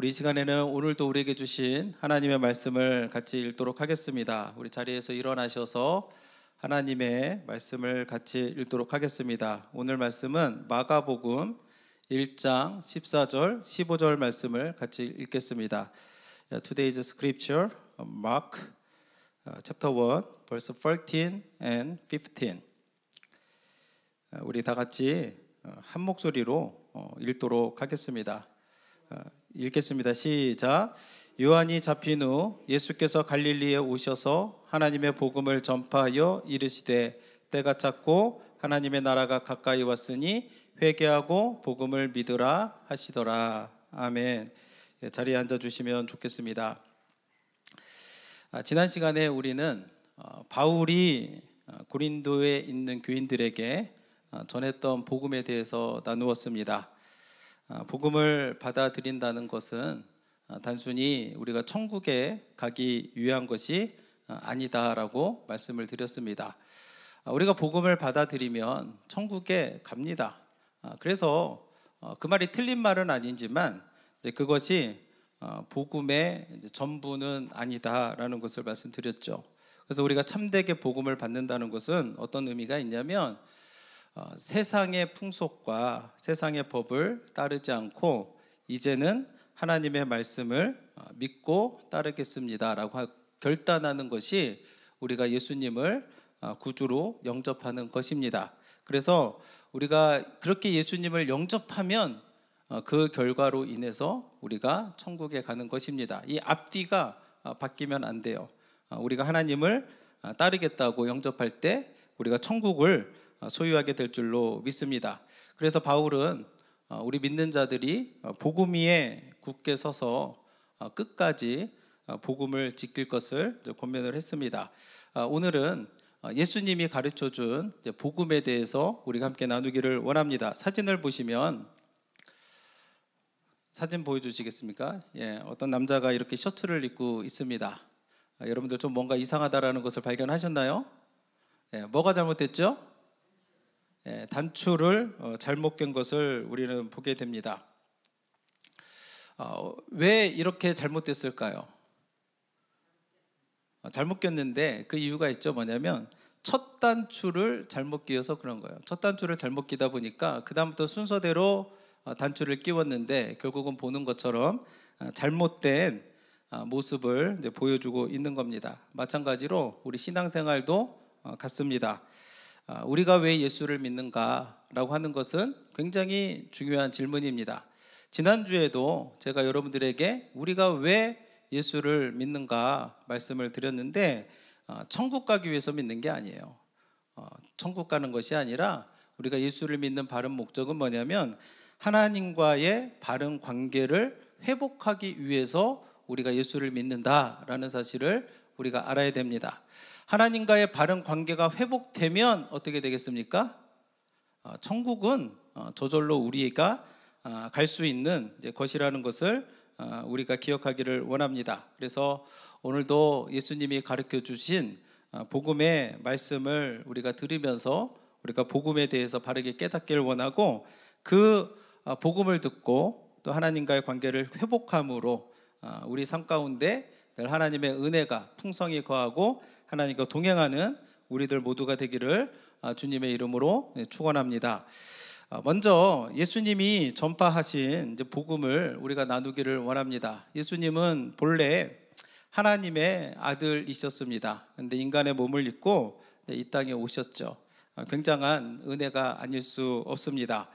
우리 이 시간에는 오늘도 우리에게 주신 하나님의 말씀을 같이 읽도록 하겠습니다. 우리 자리에서 일어나셔서 하나님의 말씀을 같이 읽도록 하겠습니다. 오늘 말씀은 마가복음 1장 14절 15절 말씀을 같이 읽겠습니다. Today's scripture, Mark chapter 1, verse 14 and 15. 우리 다 같이 한 목소리로 읽도록 하겠습니다. 읽겠습니다. 시작. 요한이 잡힌 후 예수께서 갈릴리에 오셔서 하나님의 복음을 전파하여 이르시되 때가 찼고 하나님의 나라가 가까이 왔으니 회개하고 복음을 믿으라 하시더라. 아멘. 자리에 앉아주시면 좋겠습니다. 지난 시간에 우리는 바울이 고린도에 있는 교인들에게 전했던 복음에 대해서 나누었습니다. 복음을 받아들인다는 것은 단순히 우리가 천국에 가기 위한 것이 아니다라고 말씀을 드렸습니다. 우리가 복음을 받아들이면 천국에 갑니다. 그래서 그 말이 틀린 말은 아니지만 그것이 복음의 전부는 아니다라는 것을 말씀드렸죠. 그래서 우리가 참되게 복음을 받는다는 것은 어떤 의미가 있냐면 세상의 풍속과 세상의 법을 따르지 않고 이제는 하나님의 말씀을 믿고 따르겠습니다라고 결단하는 것이 우리가 예수님을 구주로 영접하는 것입니다. 그래서 우리가 그렇게 예수님을 영접하면 그 결과로 인해서 우리가 천국에 가는 것입니다. 이 앞뒤가 바뀌면 안 돼요. 우리가 하나님을 따르겠다고 영접할 때 우리가 천국을 소유하게 될 줄로 믿습니다. 그래서 바울은 우리 믿는 자들이 복음 위에 굳게 서서 끝까지 복음을 지킬 것을 권면을 했습니다. 오늘은 예수님이 가르쳐준 복음에 대해서 우리가 함께 나누기를 원합니다. 사진을 보시면 사진 보여주시겠습니까? 어떤 남자가 이렇게 셔츠를 입고 있습니다. 여러분들 좀 뭔가 이상하다라는 것을 발견하셨나요? 뭐가 잘못됐죠? 단추를 잘못 낀 것을 우리는 보게 됩니다. 왜 이렇게 잘못됐을까요? 잘못 꼈는데 그 이유가 있죠. 뭐냐면 첫 단추를 잘못 끼워서 그런 거예요. 첫 단추를 잘못 끼다 보니까 그 다음부터 순서대로 단추를 끼웠는데 결국은 보는 것처럼 잘못된 모습을 보여주고 있는 겁니다. 마찬가지로 우리 신앙생활도 같습니다. 우리가 왜 예수를 믿는가라고 하는 것은 굉장히 중요한 질문입니다. 지난주에도 제가 여러분들에게 우리가 왜 예수를 믿는가 말씀을 드렸는데 천국 가기 위해서 믿는 게 아니에요. 천국 가는 것이 아니라 우리가 예수를 믿는 바른 목적은 뭐냐면 하나님과의 바른 관계를 회복하기 위해서 우리가 예수를 믿는다라는 사실을 우리가 알아야 됩니다. 하나님과의 바른 관계가 회복되면 어떻게 되겠습니까? 천국은 저절로 우리가 갈 수 있는 것이라는 것을 우리가 기억하기를 원합니다. 그래서 오늘도 예수님이 가르쳐 주신 복음의 말씀을 우리가 들으면서 우리가 복음에 대해서 바르게 깨닫기를 원하고 그 복음을 듣고 또 하나님과의 관계를 회복함으로 우리 삶 가운데 늘 하나님의 은혜가 풍성히 거하고 하나님과 동행하는 우리들 모두가 되기를 주님의 이름으로 축원합니다. 먼저 예수님이 전파하신 복음을 우리가 나누기를 원합니다. 예수님은 본래 하나님의 아들이셨습니다. 그런데 인간의 몸을 입고 이 땅에 오셨죠. 굉장한 은혜가 아닐 수 없습니다.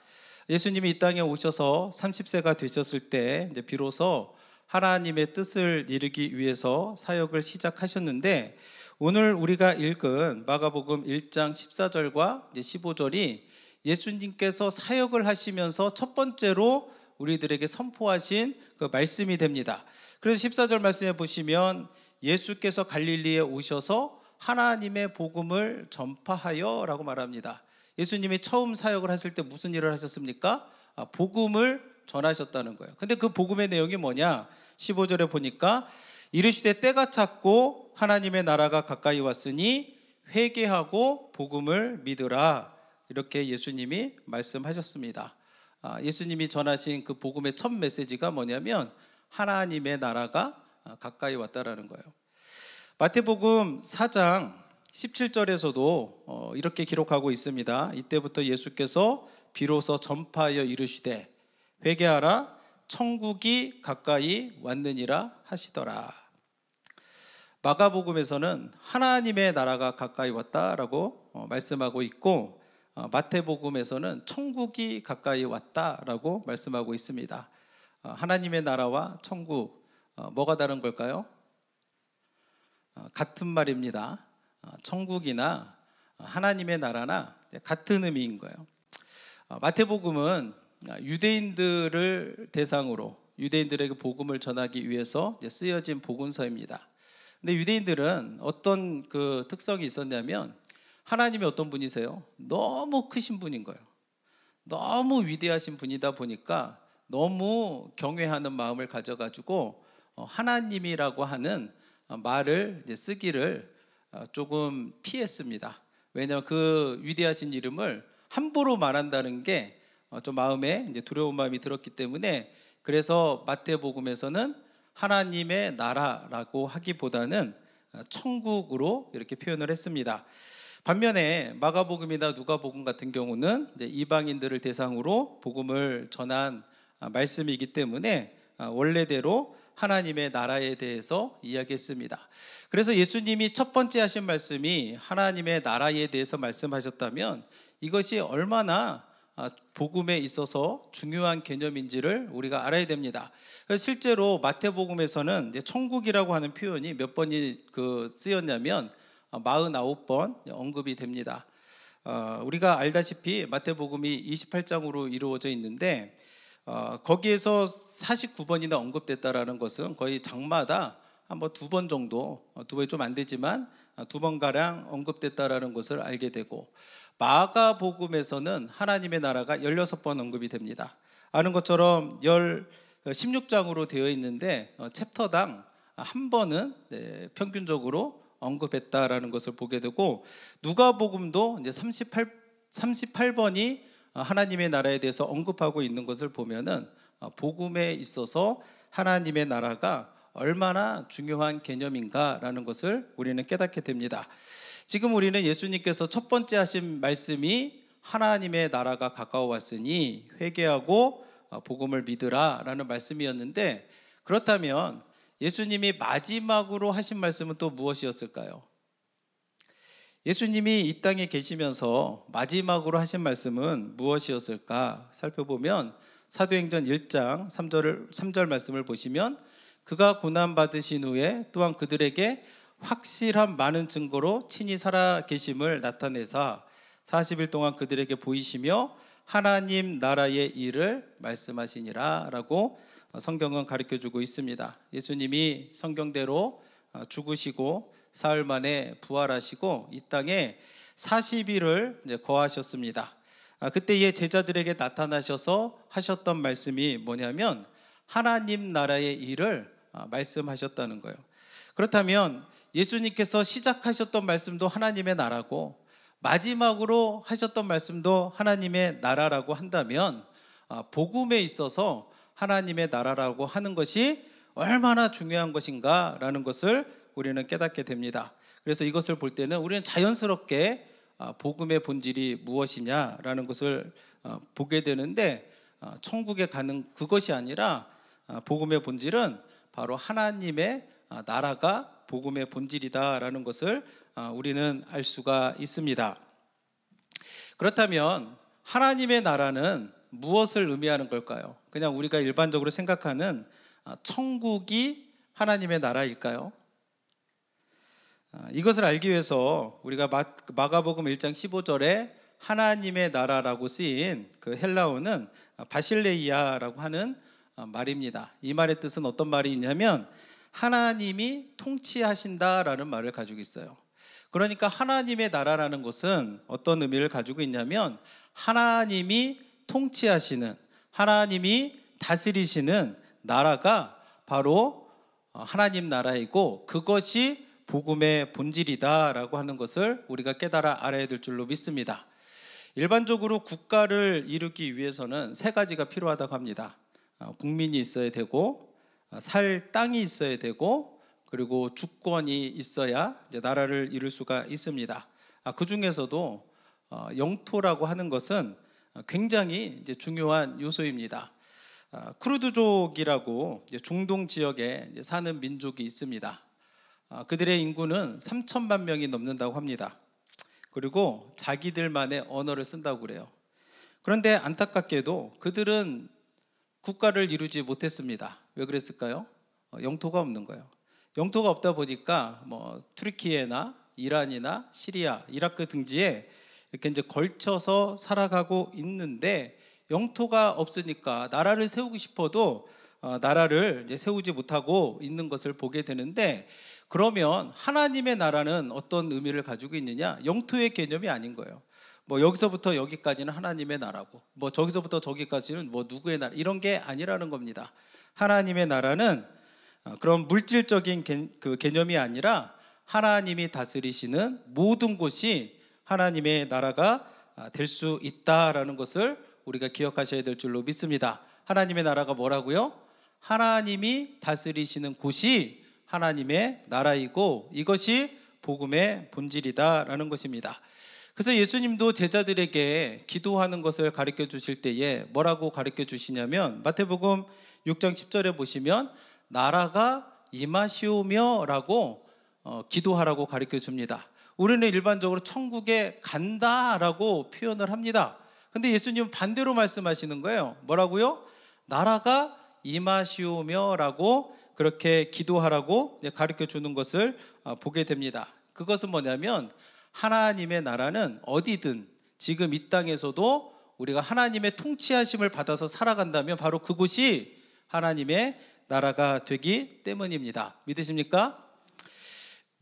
예수님이 이 땅에 오셔서 30세가 되셨을 때 비로소 하나님의 뜻을 이루기 위해서 사역을 시작하셨는데 오늘 우리가 읽은 마가복음 1장 14절과 15절이 예수님께서 사역을 하시면서 첫 번째로 우리들에게 선포하신 그 말씀이 됩니다. 그래서 14절 말씀에 보시면 예수께서 갈릴리에 오셔서 하나님의 복음을 전파하여 라고 말합니다. 예수님이 처음 사역을 하실 때 무슨 일을 하셨습니까? 복음을 전하셨다는 거예요. 근데 그 복음의 내용이 뭐냐? 15절에 보니까 이르시되 때가 찼고 하나님의 나라가 가까이 왔으니 회개하고 복음을 믿으라. 이렇게 예수님이 말씀하셨습니다. 예수님이 전하신 그 복음의 첫 메시지가 뭐냐면 하나님의 나라가 가까이 왔다라는 거예요. 마태복음 4장 17절에서도 이렇게 기록하고 있습니다. 이때부터 예수께서 비로소 전파하여 이르시되 회개하라 천국이 가까이 왔느니라 하시더라. 마가복음에서는 하나님의 나라가 가까이 왔다라고 말씀하고 있고, 마태복음에서는 천국이 가까이 왔다라고 말씀하고 있습니다. 하나님의 나라와 천국, 뭐가 다른 걸까요? 같은 말입니다. 천국이나 하나님의 나라나 같은 의미인 거예요. 마태복음은 유대인들을 대상으로 유대인들에게 복음을 전하기 위해서 쓰여진 복음서입니다. 근데 유대인들은 어떤 그 특성이 있었냐면, 하나님이 어떤 분이세요? 너무 크신 분인 거예요. 너무 위대하신 분이다 보니까 너무 경외하는 마음을 가져가지고 하나님이라고 하는 말을 쓰기를 조금 피했습니다. 왜냐하면 그 위대하신 이름을 함부로 말한다는 게 좀 마음에 두려운 마음이 들었기 때문에, 그래서 마태복음에서는 하나님의 나라라고 하기보다는 천국으로 이렇게 표현을 했습니다. 반면에 마가복음이나 누가복음 같은 경우는 이방인들을 대상으로 복음을 전한 말씀이기 때문에 원래대로 하나님의 나라에 대해서 이야기했습니다. 그래서 예수님이 첫 번째 하신 말씀이 하나님의 나라에 대해서 말씀하셨다면 이것이 얼마나 복음에 있어서 중요한 개념인지를 우리가 알아야 됩니다. 그래서 실제로 마태복음에서는 이제 천국이라고 하는 표현이 몇 번이 쓰였냐면 49번 언급이 됩니다. 우리가 알다시피 마태복음이 28장으로 이루어져 있는데 거기에서 49번이나 언급됐다라는 것은 거의 장마다 한번 2번 정도, 2번이 좀 안 되지만 2번가량 언급됐다라는 것을 알게 되고, 마가복음에서는 하나님의 나라가 16번 언급이 됩니다. 아는 것처럼 16장으로 되어 있는데 챕터당 한 번은 평균적으로 언급했다라는 것을 보게 되고, 누가복음도 이제 38번이 하나님의 나라에 대해서 언급하고 있는 것을 보면은 복음에 있어서 하나님의 나라가 얼마나 중요한 개념인가라는 것을 우리는 깨닫게 됩니다. 지금 우리는 예수님께서 첫 번째 하신 말씀이 하나님의 나라가 가까워 왔으니 회개하고 복음을 믿으라라는 말씀이었는데, 그렇다면 예수님이 마지막으로 하신 말씀은 또 무엇이었을까요? 예수님이 이 땅에 계시면서 마지막으로 하신 말씀은 무엇이었을까 살펴보면, 사도행전 1장 3절 말씀을 보시면, 그가 고난받으신 후에 또한 그들에게 확실한 많은 증거로 친히 살아계심을 나타내사 40일 동안 그들에게 보이시며 하나님 나라의 일을 말씀하시니라 라고 성경은 가르쳐주고 있습니다. 예수님이 성경대로 죽으시고 사흘 만에 부활하시고 이 땅에 40일을 거하셨습니다. 그때의 제자들에게 나타나셔서 하셨던 말씀이 뭐냐면 하나님 나라의 일을 말씀하셨다는 거예요. 그렇다면 예수님께서 시작하셨던 말씀도 하나님의 나라고 마지막으로 하셨던 말씀도 하나님의 나라라고 한다면, 복음에 있어서 하나님의 나라라고 하는 것이 얼마나 중요한 것인가라는 것을 우리는 깨닫게 됩니다. 그래서 이것을 볼 때는 우리는 자연스럽게 복음의 본질이 무엇이냐라는 것을 보게 되는데, 천국에 가는 그것이 아니라 복음의 본질은 바로 하나님의 나라가 복음의 본질이다라는 것을 우리는 알 수가 있습니다. 그렇다면 하나님의 나라는 무엇을 의미하는 걸까요? 그냥 우리가 일반적으로 생각하는 천국이 하나님의 나라일까요? 이것을 알기 위해서 우리가 마가복음 1장 15절에 하나님의 나라라고 쓰인 그 헬라어는 바실레이아라고 하는 말입니다. 이 말의 뜻은 어떤 말이 있냐면 하나님이 통치하신다라는 말을 가지고 있어요. 그러니까 하나님의 나라라는 것은 어떤 의미를 가지고 있냐면 하나님이 통치하시는, 하나님이 다스리시는 나라가 바로 하나님 나라이고, 그것이 복음의 본질이다라고 하는 것을 우리가 깨달아 알아야 될 줄로 믿습니다. 일반적으로 국가를 이루기 위해서는 세 가지가 필요하다고 합니다. 국민이 있어야 되고, 살 땅이 있어야 되고 그리고 주권이 있어야 이제 나라를 이룰 수가 있습니다. 그 중에서도 영토라고 하는 것은 굉장히 이제 중요한 요소입니다. 쿠르드족이라고 이제 중동 지역에 이제 사는 민족이 있습니다. 그들의 인구는 3천만 명이 넘는다고 합니다. 그리고 자기들만의 언어를 쓴다고 그래요. 그런데 안타깝게도 그들은 국가를 이루지 못했습니다. 왜 그랬을까요? 영토가 없는 거예요. 영토가 없다 보니까 튀르키예나 이란이나 시리아, 이라크 등지에 이렇게 이제 걸쳐서 살아가고 있는데 영토가 없으니까 나라를 세우고 싶어도 나라를 이제 세우지 못하고 있는 것을 보게 되는데, 그러면 하나님의 나라는 어떤 의미를 가지고 있느냐? 영토의 개념이 아닌 거예요. 여기서부터 여기까지는 하나님의 나라고, 저기서부터 저기까지는 누구의 나라, 이런 게 아니라는 겁니다. 하나님의 나라는 그런 물질적인 개념이 아니라 하나님이 다스리시는 모든 곳이 하나님의 나라가 될 수 있다라는 것을 우리가 기억하셔야 될 줄로 믿습니다. 하나님의 나라가 뭐라고요? 하나님이 다스리시는 곳이 하나님의 나라이고 이것이 복음의 본질이다라는 것입니다. 그래서 예수님도 제자들에게 기도하는 것을 가르쳐 주실 때에 뭐라고 가르쳐 주시냐면, 마태복음 6장 10절에 보시면 나라가 임하시오며 라고 기도하라고 가르쳐 줍니다. 우리는 일반적으로 천국에 간다라고 표현을 합니다. 근데 예수님은 반대로 말씀하시는 거예요. 뭐라고요? 나라가 임하시오며 라고 그렇게 기도하라고 가르쳐 주는 것을 보게 됩니다. 그것은 뭐냐면 하나님의 나라는 어디든 지금 이 땅에서도 우리가 하나님의 통치하심을 받아서 살아간다면 바로 그곳이 하나님의 나라가 되기 때문입니다. 믿으십니까?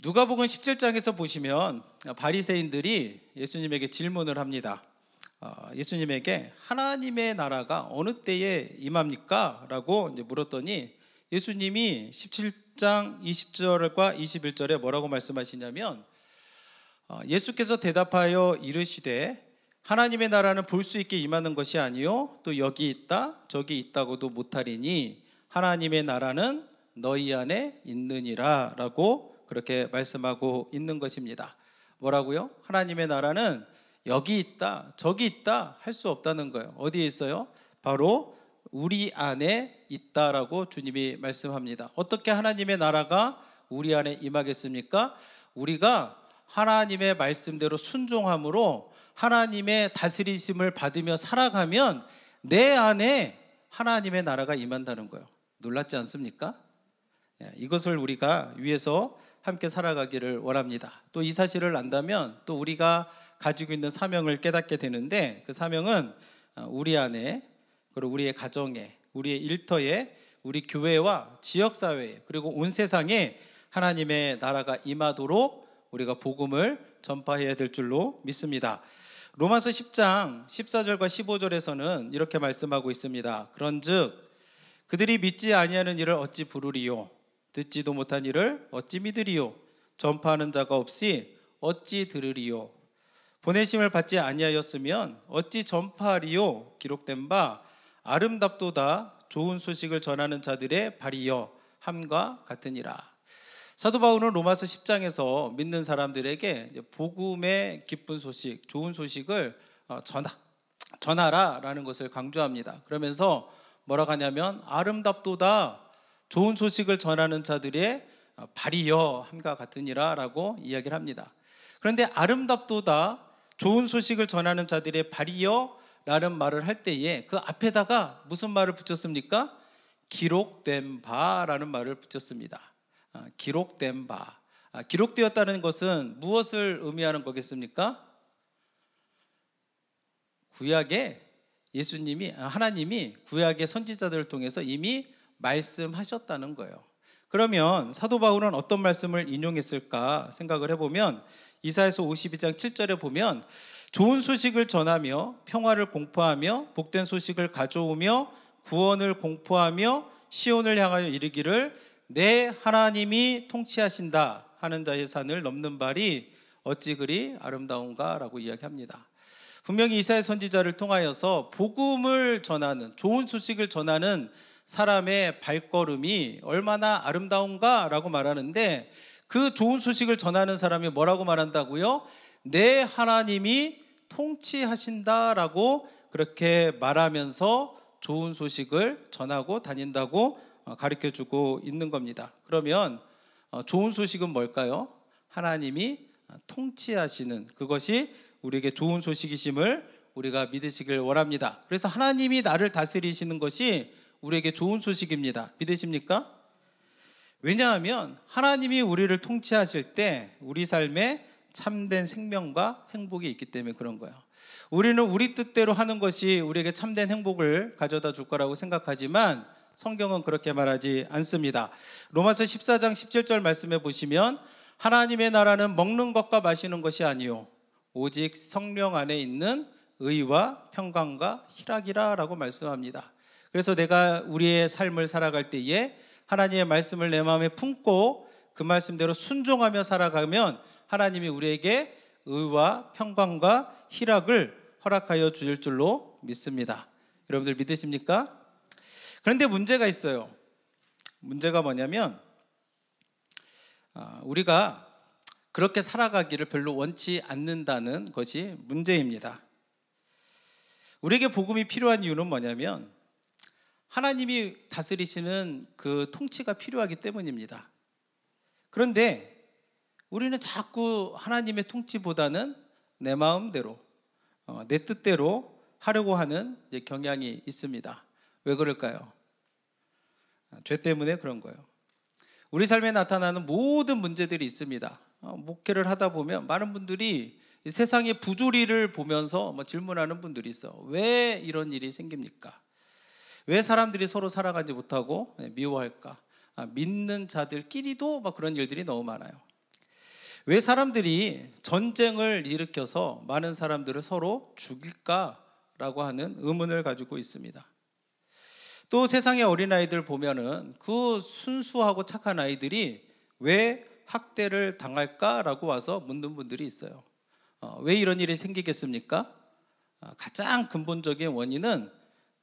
누가복음 17장에서 보시면 바리새인들이 예수님에게 질문을 합니다. 예수님에게 하나님의 나라가 어느 때에 임합니까? 라고 이제 물었더니 예수님이 17장 20절과 21절에 뭐라고 말씀하시냐면, 예수께서 대답하여 이르시되 하나님의 나라는 볼 수 있게 임하는 것이 아니요 또 여기 있다 저기 있다고도 못하리니 하나님의 나라는 너희 안에 있느니라 라고 그렇게 말씀하고 있는 것입니다. 뭐라고요? 하나님의 나라는 여기 있다 저기 있다 할 수 없다는 거예요. 어디에 있어요? 바로 우리 안에 있다라고 주님이 말씀합니다. 어떻게 하나님의 나라가 우리 안에 임하겠습니까? 우리가 하나님의 말씀대로 순종함으로 하나님의 다스리심을 받으며 살아가면 내 안에 하나님의 나라가 임한다는 거예요. 놀랍지 않습니까? 이것을 우리가 위해서 함께 살아가기를 원합니다. 또 이 사실을 안다면 또 우리가 가지고 있는 사명을 깨닫게 되는데, 그 사명은 우리 안에, 그리고 우리의 가정에, 우리의 일터에, 우리 교회와 지역사회에, 그리고 온 세상에 하나님의 나라가 임하도록 우리가 복음을 전파해야 될 줄로 믿습니다. 로마서 10장 14절과 15절에서는 이렇게 말씀하고 있습니다. 그런즉 그들이 믿지 아니하는 일을 어찌 부르리요? 듣지도 못한 일을 어찌 믿으리요? 전파하는 자가 없이 어찌 들으리요? 보내심을 받지 아니하였으면 어찌 전파하리요? 기록된 바 아름답도다 좋은 소식을 전하는 자들의 발이여 함과 같으니라. 사도 바울은 로마서 10장에서 믿는 사람들에게 복음의 기쁜 소식, 좋은 소식을 전하라라는 것을 강조합니다. 그러면서 뭐라고 하냐면 아름답도다 좋은 소식을 전하는 자들의 발이여 함과 같으니라 라고 이야기를 합니다. 그런데 아름답도다 좋은 소식을 전하는 자들의 발이여 라는 말을 할 때에 그 앞에다가 무슨 말을 붙였습니까? 기록된 바라는 말을 붙였습니다. 기록된 바. 기록되었다는 것은 무엇을 의미하는 거겠습니까? 구약에 하나님이 구약의 선지자들을 통해서 이미 말씀하셨다는 거예요. 그러면 사도 바울은 어떤 말씀을 인용했을까 생각을 해보면 이사야서 52장 7절에 보면 좋은 소식을 전하며 평화를 공포하며 복된 소식을 가져오며 구원을 공포하며 시온을 향하여 이르기를 내 하나님이 통치하신다 하는 자의 산을 넘는 발이 어찌 그리 아름다운가 라고 이야기합니다. 분명히 이사야 선지자를 통하여서 복음을 전하는, 좋은 소식을 전하는 사람의 발걸음이 얼마나 아름다운가라고 말하는데, 그 좋은 소식을 전하는 사람이 뭐라고 말한다고요? 내 하나님이 통치하신다라고 그렇게 말하면서 좋은 소식을 전하고 다닌다고 가르쳐주고 있는 겁니다. 그러면 좋은 소식은 뭘까요? 하나님이 통치하시는, 그것이 우리에게 좋은 소식이심을 우리가 믿으시길 원합니다. 그래서 하나님이 나를 다스리시는 것이 우리에게 좋은 소식입니다. 믿으십니까? 왜냐하면 하나님이 우리를 통치하실 때 우리 삶에 참된 생명과 행복이 있기 때문에 그런 거예요. 우리는 우리 뜻대로 하는 것이 우리에게 참된 행복을 가져다 줄 거라고 생각하지만 성경은 그렇게 말하지 않습니다. 로마서 14장 17절 말씀에 보시면 하나님의 나라는 먹는 것과 마시는 것이 아니요 오직 성령 안에 있는 의와 평강과 희락이라 라고 말씀합니다. 그래서 내가 우리의 삶을 살아갈 때에 하나님의 말씀을 내 마음에 품고 그 말씀대로 순종하며 살아가면 하나님이 우리에게 의와 평강과 희락을 허락하여 주실 줄로 믿습니다. 여러분들 믿으십니까? 그런데 문제가 있어요. 문제가 뭐냐면 우리가 그렇게 살아가기를 별로 원치 않는다는 것이 문제입니다. 우리에게 복음이 필요한 이유는 뭐냐면 하나님이 다스리시는 그 통치가 필요하기 때문입니다. 그런데 우리는 자꾸 하나님의 통치보다는 내 마음대로, 내 뜻대로 하려고 하는 경향이 있습니다. 왜 그럴까요? 죄 때문에 그런 거예요. 우리 삶에 나타나는 모든 문제들이 있습니다. 목회를 하다 보면 많은 분들이 세상의 부조리를 보면서 질문하는 분들이 있어. 왜 이런 일이 생깁니까? 왜 사람들이 서로 살아가지 못하고 미워할까? 믿는 자들끼리도 그런 일들이 너무 많아요. 왜 사람들이 전쟁을 일으켜서 많은 사람들을 서로 죽일까라고 하는 의문을 가지고 있습니다. 또 세상의 어린아이들 보면은 그 순수하고 착한 아이들이 왜 학대를 당할까라고 와서 묻는 분들이 있어요. 왜 이런 일이 생기겠습니까? 가장 근본적인 원인은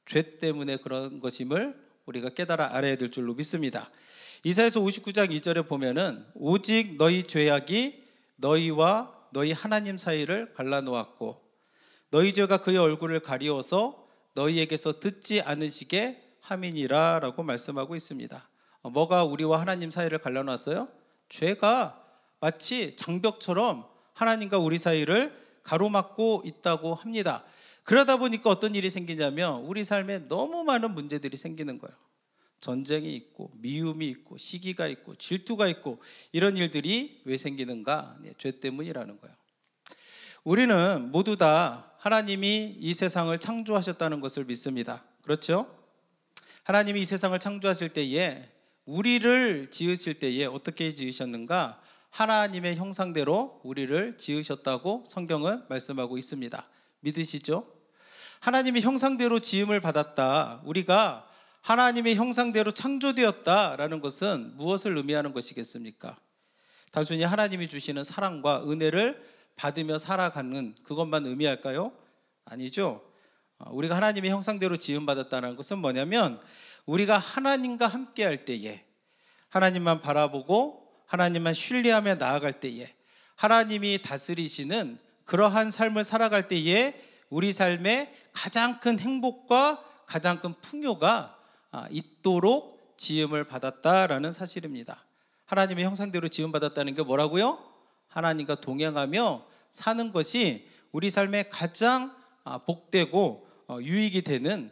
죄 때문에 그런 것임을 우리가 깨달아 알아야 될 줄로 믿습니다. 이사야서 59장 2절에 보면은 오직 너희 죄악이 너희와 너희 하나님 사이를 갈라놓았고 너희 죄가 그의 얼굴을 가리워서 너희에게서 듣지 않으시게 함이니라 라고 말씀하고 있습니다. 뭐가 우리와 하나님 사이를 갈라놨어요? 죄가 마치 장벽처럼 하나님과 우리 사이를 가로막고 있다고 합니다. 그러다 보니까 어떤 일이 생기냐면 우리 삶에 너무 많은 문제들이 생기는 거예요. 전쟁이 있고 미움이 있고 시기가 있고 질투가 있고 이런 일들이 왜 생기는가? 죄 때문이라는 거예요. 우리는 모두 다 하나님이 이 세상을 창조하셨다는 것을 믿습니다. 그렇죠? 하나님이 이 세상을 창조하실 때에 우리를 지으실 때에 어떻게 지으셨는가? 하나님의 형상대로 우리를 지으셨다고 성경은 말씀하고 있습니다. 믿으시죠? 하나님의 형상대로 지음을 받았다. 우리가 하나님의 형상대로 창조되었다라는 것은 무엇을 의미하는 것이겠습니까? 단순히 하나님이 주시는 사랑과 은혜를 받으며 살아가는 그것만 의미할까요? 아니죠. 우리가 하나님의 형상대로 지음받았다는 것은 뭐냐면 우리가 하나님과 함께 할 때에 하나님만 바라보고 하나님만 신뢰하며 나아갈 때에 하나님이 다스리시는 그러한 삶을 살아갈 때에 우리 삶에 가장 큰 행복과 가장 큰 풍요가 있도록 지음을 받았다라는 사실입니다. 하나님의 형상대로 지음받았다는 게 뭐라고요? 하나님과 동행하며 사는 것이 우리 삶에 가장 복되고 유익이 되는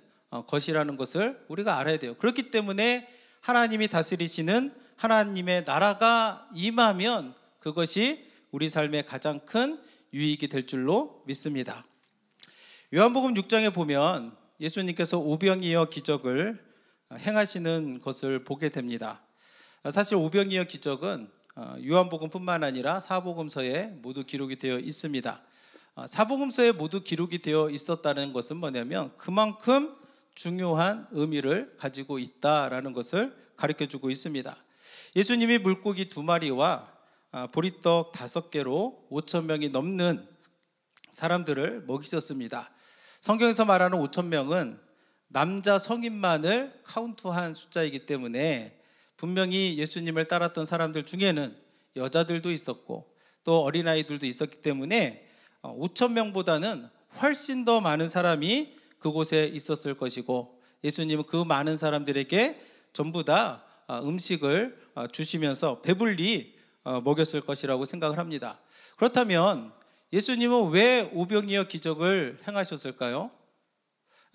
것이라는 것을 우리가 알아야 돼요. 그렇기 때문에 하나님이 다스리시는 하나님의 나라가 임하면 그것이 우리 삶의 가장 큰 유익이 될 줄로 믿습니다. 요한복음 6장에 보면 예수님께서 오병이어 기적을 행하시는 것을 보게 됩니다. 사실 오병이어 기적은 요한복음뿐만 아니라 사복음서에 모두 기록이 되어 있습니다. 사복음서에 모두 기록이 되어 있었다는 것은 뭐냐면 그만큼 중요한 의미를 가지고 있다라는 것을 가르쳐주고 있습니다. 예수님이 물고기 2마리와 보리떡 5개로 5,000명이 넘는 사람들을 먹이셨습니다. 성경에서 말하는 5,000명은 남자 성인만을 카운트한 숫자이기 때문에 분명히 예수님을 따랐던 사람들 중에는 여자들도 있었고 또 어린아이들도 있었기 때문에 5천 명보다는 훨씬 더 많은 사람이 그곳에 있었을 것이고, 예수님은 그 많은 사람들에게 전부 다 음식을 주시면서 배불리 먹였을 것이라고 생각을 합니다. 그렇다면 예수님은 왜 오병이어 기적을 행하셨을까요?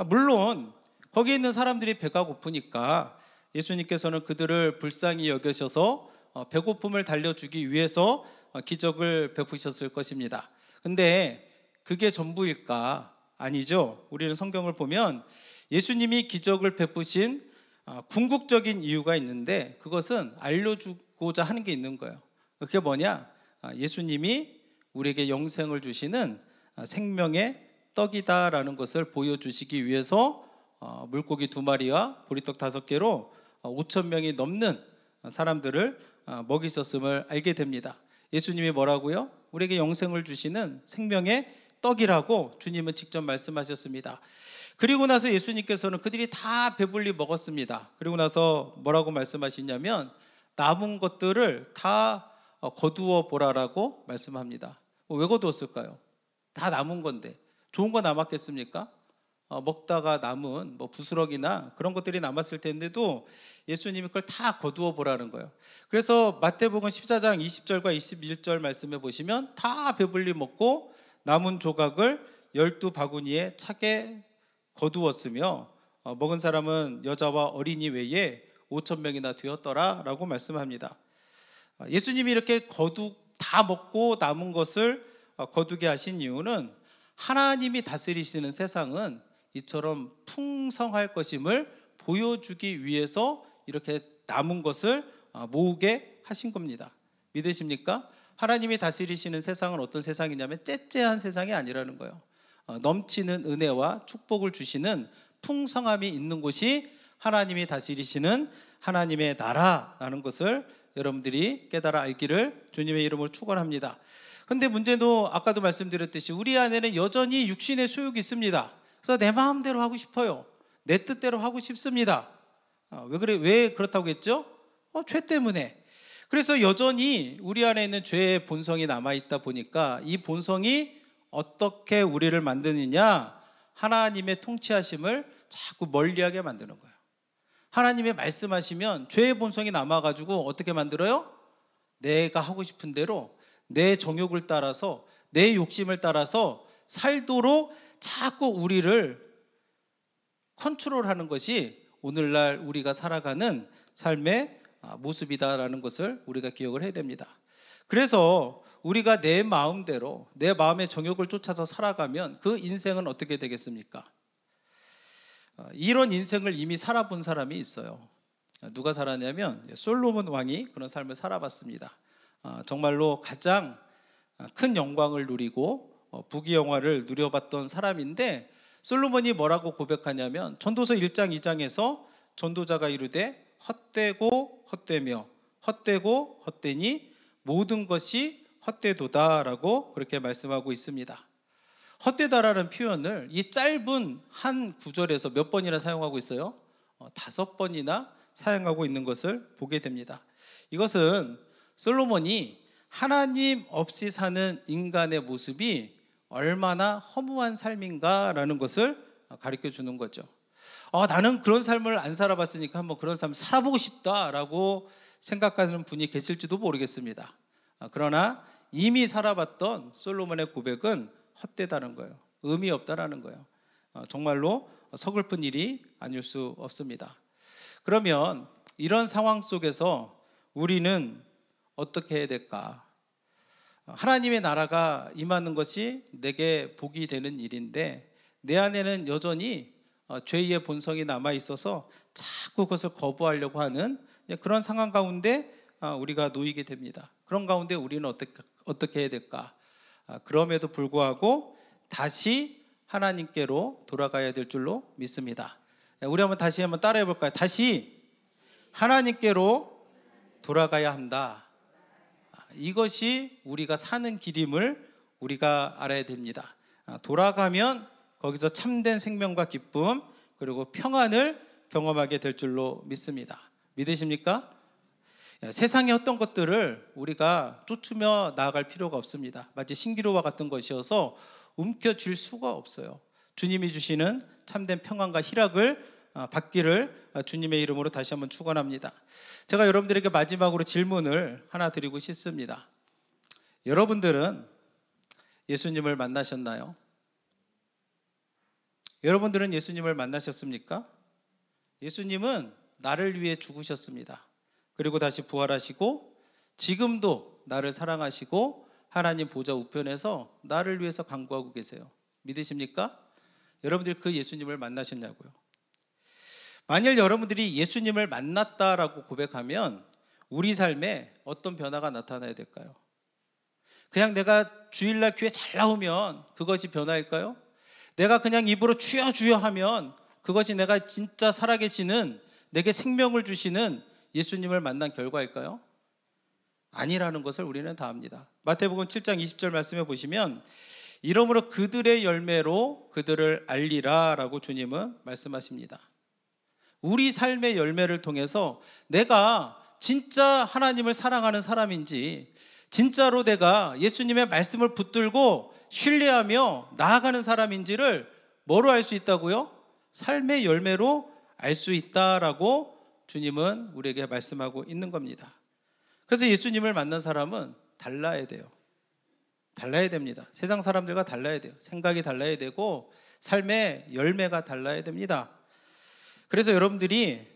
물론 거기에 있는 사람들이 배가 고프니까 예수님께서는 그들을 불쌍히 여기셔서 배고픔을 달래주기 위해서 기적을 베푸셨을 것입니다. 근데 그게 전부일까? 아니죠. 우리는 성경을 보면 예수님이 기적을 베푸신 궁극적인 이유가 있는데, 그것은 알려주고자 하는 게 있는 거예요. 그게 뭐냐? 예수님이 우리에게 영생을 주시는 생명의 떡이다라는 것을 보여주시기 위해서 물고기 2마리와 보리떡 5개로 5천 명이 넘는 사람들을 먹이셨음을 알게 됩니다. 예수님이 뭐라고요? 우리에게 영생을 주시는 생명의 떡이라고 주님은 직접 말씀하셨습니다. 그리고 나서 예수님께서는 그들이 다 배불리 먹었습니다. 그리고 나서 뭐라고 말씀하시냐면 남은 것들을 다 거두어 보라라고 말씀합니다. 왜 거두었을까요? 다 남은 건데 좋은 거 남았겠습니까? 먹다가 남은 부스러기나 그런 것들이 남았을 텐데도 예수님이 그걸 다 거두어 보라는 거예요. 그래서 마태복음 14장 20절과 21절 말씀에 보시면 다 배불리 먹고 남은 조각을 12바구니에 차게 거두었으며 먹은 사람은 여자와 어린이 외에 5천 명이나 되었더라 라고 말씀합니다. 예수님이 이렇게 다 먹고 남은 것을 거두게 하신 이유는 하나님이 다스리시는 세상은 이처럼 풍성할 것임을 보여주기 위해서 이렇게 남은 것을 모으게 하신 겁니다. 믿으십니까? 하나님이 다스리시는 세상은 어떤 세상이냐면 째째한 세상이 아니라는 거예요. 넘치는 은혜와 축복을 주시는 풍성함이 있는 곳이 하나님이 다스리시는 하나님의 나라라는 것을 여러분들이 깨달아 알기를 주님의 이름으로 축원합니다. 그런데 문제도 아까도 말씀드렸듯이 우리 안에는 여전히 육신의 소욕이 있습니다. 그래서 내 마음대로 하고 싶어요. 내 뜻대로 하고 싶습니다. 왜 그렇다고 했죠? 죄 때문에. 그래서 여전히 우리 안에 있는 죄의 본성이 남아있다 보니까 이 본성이 어떻게 우리를 만드느냐? 하나님의 통치하심을 자꾸 멀리하게 만드는 거예요. 하나님의 말씀하시면 죄의 본성이 남아가지고 어떻게 만들어요? 내가 하고 싶은 대로 내 정욕을 따라서 내 욕심을 따라서 살도록 자꾸 우리를 컨트롤하는 것이 오늘날 우리가 살아가는 삶의 모습이다라는 것을 우리가 기억을 해야 됩니다. 그래서 우리가 내 마음대로 내 마음의 정욕을 쫓아서 살아가면 그 인생은 어떻게 되겠습니까? 이런 인생을 이미 살아본 사람이 있어요. 누가 살았냐면 솔로몬 왕이 그런 삶을 살아봤습니다. 정말로 가장 큰 영광을 누리고 부귀영화를 누려봤던 사람인데, 솔로몬이 뭐라고 고백하냐면 전도서 1장 2장에서 전도자가 이르되 헛되고 헛되며 헛되고 헛되니 모든 것이 헛되도다라고 그렇게 말씀하고 있습니다. 헛되다라는 표현을 이 짧은 한 구절에서 몇 번이나 사용하고 있어요? 5번이나 사용하고 있는 것을 보게 됩니다. 이것은 솔로몬이 하나님 없이 사는 인간의 모습이 얼마나 허무한 삶인가라는 것을 가르쳐 주는 거죠. 나는 그런 삶을 안 살아봤으니까 한번 그런 삶을 살아보고 싶다라고 생각하는 분이 계실지도 모르겠습니다. 그러나 이미 살아봤던 솔로몬의 고백은 헛되다는 거예요. 의미 없다라는 거예요. 정말로 서글픈 일이 아닐 수 없습니다. 그러면 이런 상황 속에서 우리는 어떻게 해야 될까? 하나님의 나라가 임하는 것이 내게 복이 되는 일인데 내 안에는 여전히 죄의 본성이 남아 있어서 자꾸 그것을 거부하려고 하는 그런 상황 가운데 우리가 놓이게 됩니다. 그런 가운데 우리는 어떻게 해야 될까? 그럼에도 불구하고 다시 하나님께로 돌아가야 될 줄로 믿습니다. 우리 다시 한번 따라해 볼까요? 다시 하나님께로 돌아가야 한다. 이것이 우리가 사는 길임을 우리가 알아야 됩니다. 돌아가면 거기서 참된 생명과 기쁨 그리고 평안을 경험하게 될 줄로 믿습니다. 믿으십니까? 세상의 어떤 것들을 우리가 쫓으며 나아갈 필요가 없습니다. 마치 신기루와 같은 것이어서 움켜쥘 수가 없어요. 주님이 주시는 참된 평안과 희락을 받기를 주님의 이름으로 다시 한번 축원합니다. 제가 여러분들에게 마지막으로 질문을 하나 드리고 싶습니다. 여러분들은 예수님을 만나셨나요? 여러분들은 예수님을 만나셨습니까? 예수님은 나를 위해 죽으셨습니다. 그리고 다시 부활하시고 지금도 나를 사랑하시고 하나님 보좌 우편에서 나를 위해서 간구하고 계세요. 믿으십니까? 여러분들이 그 예수님을 만나셨냐고요? 만일 여러분들이 예수님을 만났다라고 고백하면 우리 삶에 어떤 변화가 나타나야 될까요? 그냥 내가 주일날 교회 잘 나오면 그것이 변화일까요? 내가 그냥 입으로 주여 주여 하면 그것이 내가 진짜 살아계시는 내게 생명을 주시는 예수님을 만난 결과일까요? 아니라는 것을 우리는 다 압니다. 마태복음 7장 20절 말씀해 보시면 이러므로 그들의 열매로 그들을 알리라 라고 주님은 말씀하십니다. 우리 삶의 열매를 통해서 내가 진짜 하나님을 사랑하는 사람인지 진짜로 내가 예수님의 말씀을 붙들고 신뢰하며 나아가는 사람인지를 뭐로 알 수 있다고요? 삶의 열매로 알 수 있다라고 주님은 우리에게 말씀하고 있는 겁니다. 그래서 예수님을 만난 사람은 달라야 돼요. 달라야 됩니다. 세상 사람들과 달라야 돼요. 생각이 달라야 되고 삶의 열매가 달라야 됩니다. 그래서 여러분들이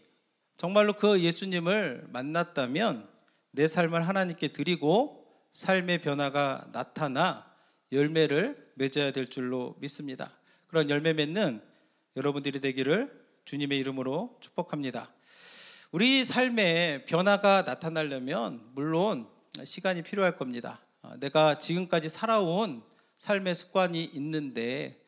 정말로 그 예수님을 만났다면 내 삶을 하나님께 드리고 삶의 변화가 나타나 열매를 맺어야 될 줄로 믿습니다. 그런 열매 맺는 여러분들이 되기를 주님의 이름으로 축복합니다. 우리 삶에 변화가 나타나려면 물론 시간이 필요할 겁니다. 내가 지금까지 살아온 삶의 습관이 있는데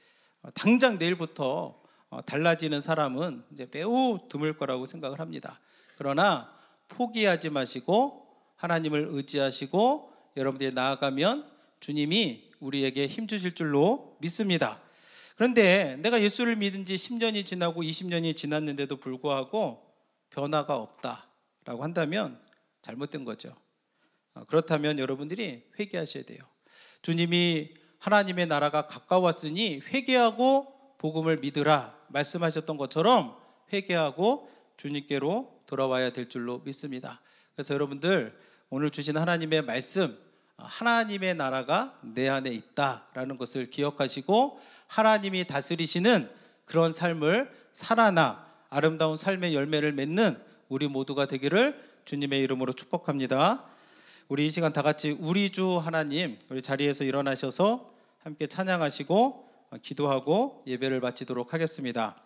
당장 내일부터 달라지는 사람은 이제 매우 드물 거라고 생각을 합니다. 그러나 포기하지 마시고 하나님을 의지하시고 여러분들이 나아가면 주님이 우리에게 힘 주실 줄로 믿습니다. 그런데 내가 예수를 믿은 지 10년이 지나고 20년이 지났는데도 불구하고 변화가 없다라고 한다면 잘못된 거죠. 그렇다면 여러분들이 회개하셔야 돼요. 주님이 하나님의 나라가 가까웠으니 회개하고 복음을 믿으라 말씀하셨던 것처럼 회개하고 주님께로 돌아와야 될 줄로 믿습니다. 그래서 여러분들 오늘 주신 하나님의 말씀, 하나님의 나라가 내 안에 있다라는 것을 기억하시고 하나님이 다스리시는 그런 삶을 살아나 아름다운 삶의 열매를 맺는 우리 모두가 되기를 주님의 이름으로 축복합니다. 우리 이 시간 다 같이 우리 주 하나님, 우리 자리에서 일어나셔서 함께 찬양하시고 기도하고 예배를 마치도록 하겠습니다.